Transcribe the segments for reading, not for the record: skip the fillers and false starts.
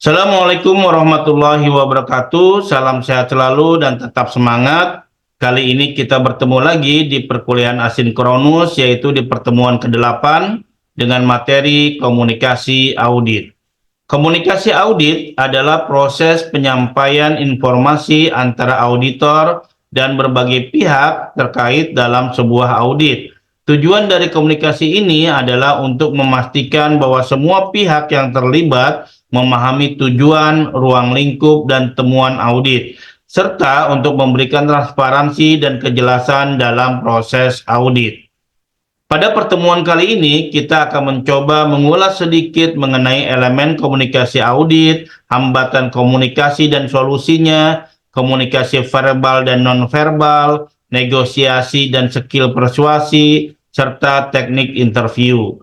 Assalamualaikum warahmatullahi wabarakatuh. Salam sehat selalu dan tetap semangat. Kali ini kita bertemu lagi di perkuliahan asinkronus, yaitu di pertemuan ke-8 dengan materi komunikasi audit. Komunikasi audit adalah proses penyampaian informasi antara auditor dan berbagai pihak terkait dalam sebuah audit. Tujuan dari komunikasi ini adalah untuk memastikan bahwa semua pihak yang terlibat memahami tujuan, ruang lingkup, dan temuan audit, serta untuk memberikan transparansi dan kejelasan dalam proses audit. Pada pertemuan kali ini, kita akan mencoba mengulas sedikit mengenai elemen komunikasi audit, hambatan komunikasi dan solusinya, komunikasi verbal dan nonverbal, negosiasi dan skill persuasi, serta teknik interview.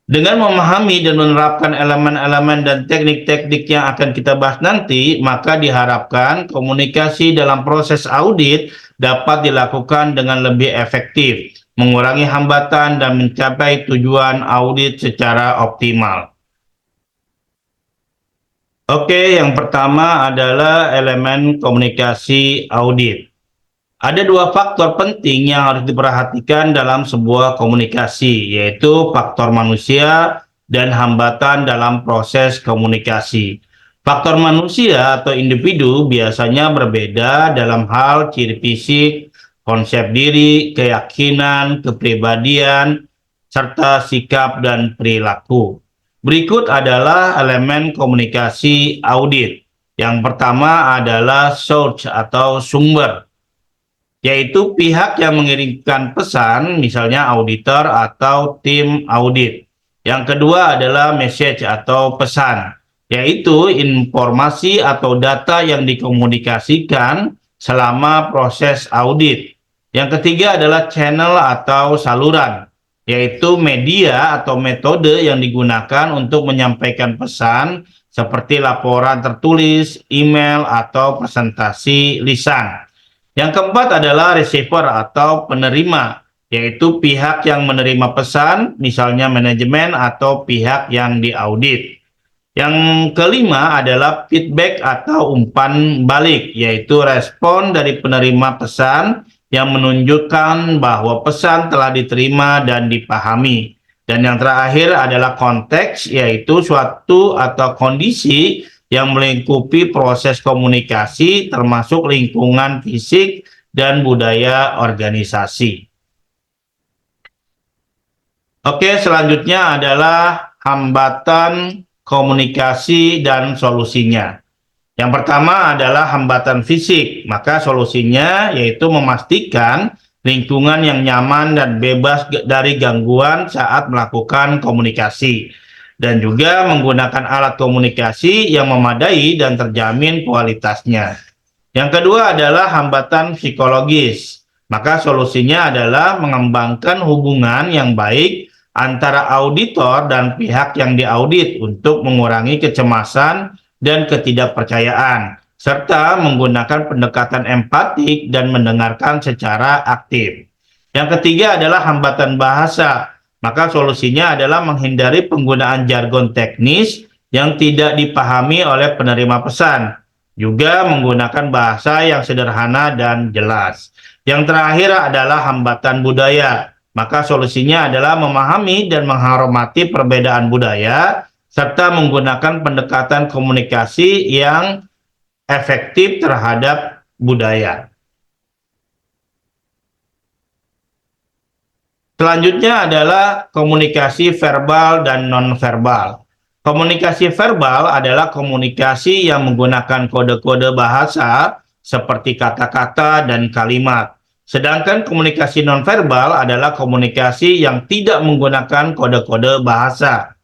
Dengan memahami dan menerapkan elemen-elemen dan teknik-teknik yang akan kita bahas nanti, maka diharapkan komunikasi dalam proses audit dapat dilakukan dengan lebih efektif, mengurangi hambatan, dan mencapai tujuan audit secara optimal. Oke, yang pertama adalah elemen komunikasi audit. Ada dua faktor penting yang harus diperhatikan dalam sebuah komunikasi, yaitu faktor manusia dan hambatan dalam proses komunikasi. Faktor manusia atau individu biasanya berbeda dalam hal ciri fisik, konsep diri, keyakinan, kepribadian, serta sikap dan perilaku. Berikut adalah elemen komunikasi audit. Yang pertama adalah source atau sumber, yaitu pihak yang mengirimkan pesan, misalnya auditor atau tim audit. Yang kedua adalah message atau pesan, yaitu informasi atau data yang dikomunikasikan selama proses audit. Yang ketiga adalah channel atau saluran, yaitu media atau metode yang digunakan untuk menyampaikan pesan seperti laporan tertulis, email, atau presentasi lisan. Yang keempat adalah receiver atau penerima, yaitu pihak yang menerima pesan, misalnya manajemen atau pihak yang diaudit. Yang kelima adalah feedback atau umpan balik, yaitu respon dari penerima pesan yang menunjukkan bahwa pesan telah diterima dan dipahami. Dan yang terakhir adalah konteks, yaitu suatu atau kondisi yang melingkupi proses komunikasi, termasuk lingkungan fisik dan budaya organisasi. Oke, selanjutnya adalah hambatan komunikasi dan solusinya. Yang pertama adalah hambatan fisik, maka solusinya yaitu memastikan lingkungan yang nyaman dan bebas dari gangguan saat melakukan komunikasi, dan juga menggunakan alat komunikasi yang memadai dan terjamin kualitasnya. Yang kedua adalah hambatan psikologis, maka solusinya adalah mengembangkan hubungan yang baik antara auditor dan pihak yang diaudit untuk mengurangi kecemasan dan ketidakpercayaan, serta menggunakan pendekatan empatik dan mendengarkan secara aktif. Yang ketiga adalah hambatan bahasa, maka solusinya adalah menghindari penggunaan jargon teknis yang tidak dipahami oleh penerima pesan, juga menggunakan bahasa yang sederhana dan jelas. Yang terakhir adalah hambatan budaya, maka solusinya adalah memahami dan menghormati perbedaan budaya, serta menggunakan pendekatan komunikasi yang efektif terhadap budaya. Selanjutnya adalah komunikasi verbal dan nonverbal. Komunikasi verbal adalah komunikasi yang menggunakan kode-kode bahasa seperti kata-kata dan kalimat. Sedangkan komunikasi nonverbal adalah komunikasi yang tidak menggunakan kode-kode bahasa.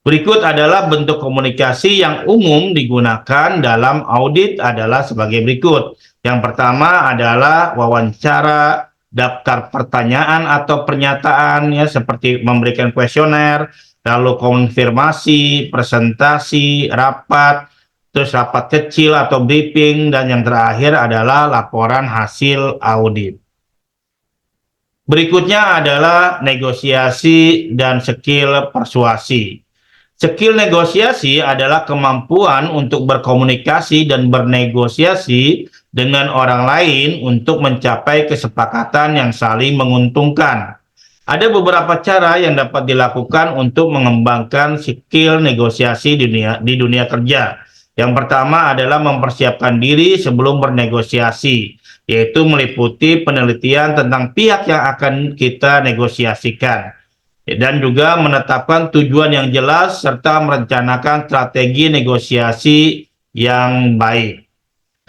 Berikut adalah bentuk komunikasi yang umum digunakan dalam audit adalah sebagai berikut. Yang pertama adalah wawancara, daftar pertanyaan atau pernyataan, ya, seperti memberikan kuesioner, lalu konfirmasi, presentasi, rapat, terus rapat kecil atau briefing, dan yang terakhir adalah laporan hasil audit. Berikutnya adalah negosiasi dan skill persuasi. Skill negosiasi adalah kemampuan untuk berkomunikasi dan bernegosiasi dengan orang lain untuk mencapai kesepakatan yang saling menguntungkan. Ada beberapa cara yang dapat dilakukan untuk mengembangkan skill negosiasi di dunia kerja. Yang pertama adalah mempersiapkan diri sebelum bernegosiasi, yaitu meliputi penelitian tentang pihak yang akan kita negosiasikan dan juga menetapkan tujuan yang jelas serta merencanakan strategi negosiasi yang baik.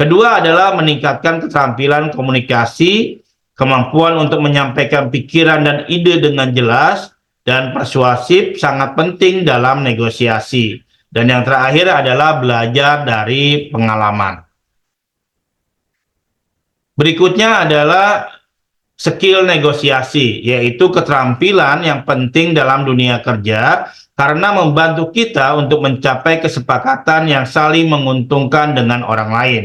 Kedua adalah meningkatkan keterampilan komunikasi, kemampuan untuk menyampaikan pikiran dan ide dengan jelas dan persuasif sangat penting dalam negosiasi. Dan yang terakhir adalah belajar dari pengalaman. Berikutnya adalah skill negosiasi, yaitu keterampilan yang penting dalam dunia kerja karena membantu kita untuk mencapai kesepakatan yang saling menguntungkan dengan orang lain.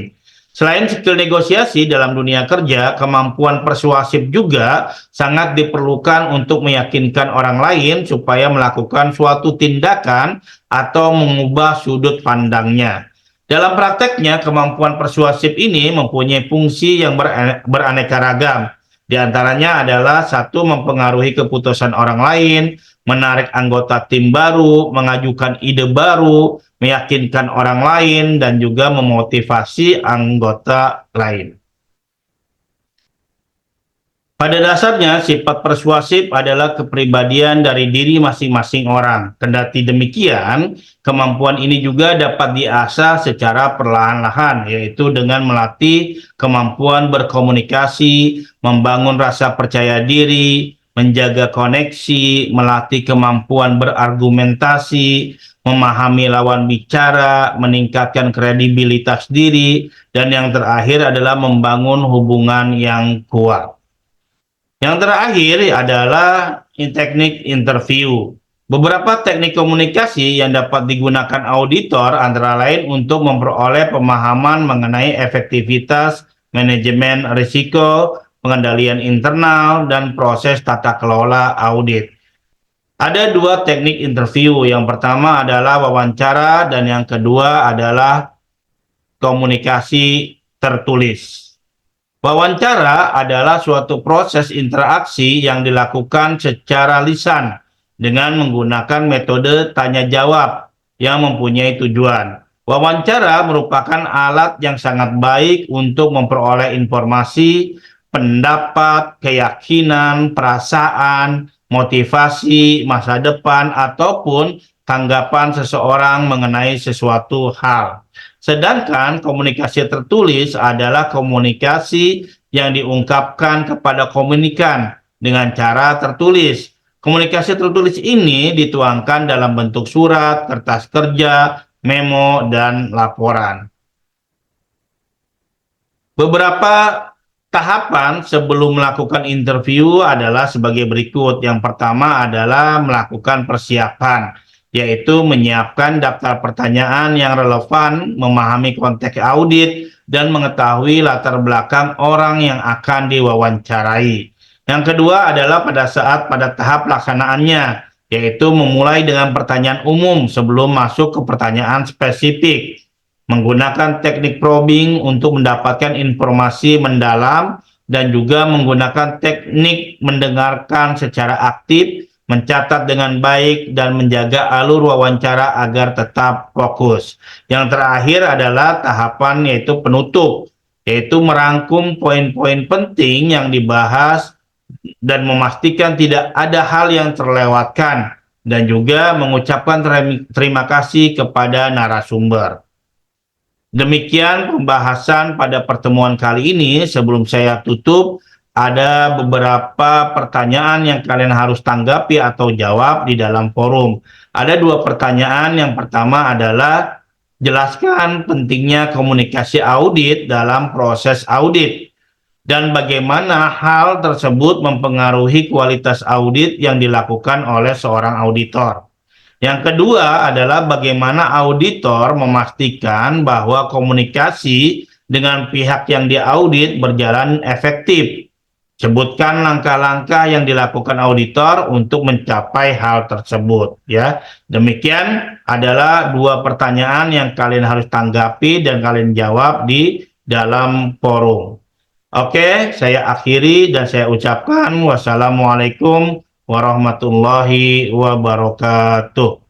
Selain skill negosiasi dalam dunia kerja, kemampuan persuasif juga sangat diperlukan untuk meyakinkan orang lain supaya melakukan suatu tindakan atau mengubah sudut pandangnya. Dalam prakteknya, kemampuan persuasif ini mempunyai fungsi yang beraneka ragam. Di antaranya adalah satu, mempengaruhi keputusan orang lain, menarik anggota tim baru, mengajukan ide baru, meyakinkan orang lain, dan juga memotivasi anggota lain. Pada dasarnya, sifat persuasif adalah kepribadian dari diri masing-masing orang. Kendati demikian, kemampuan ini juga dapat diasah secara perlahan-lahan, yaitu dengan melatih kemampuan berkomunikasi, membangun rasa percaya diri, menjaga koneksi, melatih kemampuan berargumentasi, memahami lawan bicara, meningkatkan kredibilitas diri, dan yang terakhir adalah membangun hubungan yang kuat. Yang terakhir adalah teknik interview. Beberapa teknik komunikasi yang dapat digunakan auditor antara lain untuk memperoleh pemahaman mengenai efektivitas, manajemen risiko, pengendalian internal, dan proses tata kelola audit. Ada dua teknik interview. Yang pertama adalah wawancara dan yang kedua adalah komunikasi tertulis. Wawancara adalah suatu proses interaksi yang dilakukan secara lisan dengan menggunakan metode tanya jawab yang mempunyai tujuan. Wawancara merupakan alat yang sangat baik untuk memperoleh informasi, pendapat, keyakinan, perasaan, motivasi, masa depan, ataupun tanggapan seseorang mengenai sesuatu hal. Sedangkan komunikasi tertulis adalah komunikasi yang diungkapkan kepada komunikan dengan cara tertulis. Komunikasi tertulis ini dituangkan dalam bentuk surat, kertas kerja, memo, dan laporan. Beberapa tahapan sebelum melakukan interview adalah sebagai berikut. Yang pertama adalah melakukan persiapan, yaitu menyiapkan daftar pertanyaan yang relevan, memahami konteks audit, dan mengetahui latar belakang orang yang akan diwawancarai. Yang kedua adalah pada tahap pelaksanaannya, yaitu memulai dengan pertanyaan umum sebelum masuk ke pertanyaan spesifik, menggunakan teknik probing untuk mendapatkan informasi mendalam, dan juga menggunakan teknik mendengarkan secara aktif, mencatat dengan baik, dan menjaga alur wawancara agar tetap fokus. Yang terakhir adalah tahapan yaitu penutup, yaitu merangkum poin-poin penting yang dibahas dan memastikan tidak ada hal yang terlewatkan, dan juga mengucapkan terima kasih kepada narasumber. Demikian pembahasan pada pertemuan kali ini. Sebelum saya tutup, ada beberapa pertanyaan yang kalian harus tanggapi atau jawab di dalam forum. Ada dua pertanyaan. Yang pertama adalah jelaskan pentingnya komunikasi audit dalam proses audit dan bagaimana hal tersebut mempengaruhi kualitas audit yang dilakukan oleh seorang auditor. Yang kedua adalah bagaimana auditor memastikan bahwa komunikasi dengan pihak yang diaudit berjalan efektif. Sebutkan langkah-langkah yang dilakukan auditor untuk mencapai hal tersebut, ya. Demikian adalah dua pertanyaan yang kalian harus tanggapi dan kalian jawab di dalam forum. Oke, saya akhiri dan saya ucapkan wassalamualaikum warahmatullahi wabarakatuh.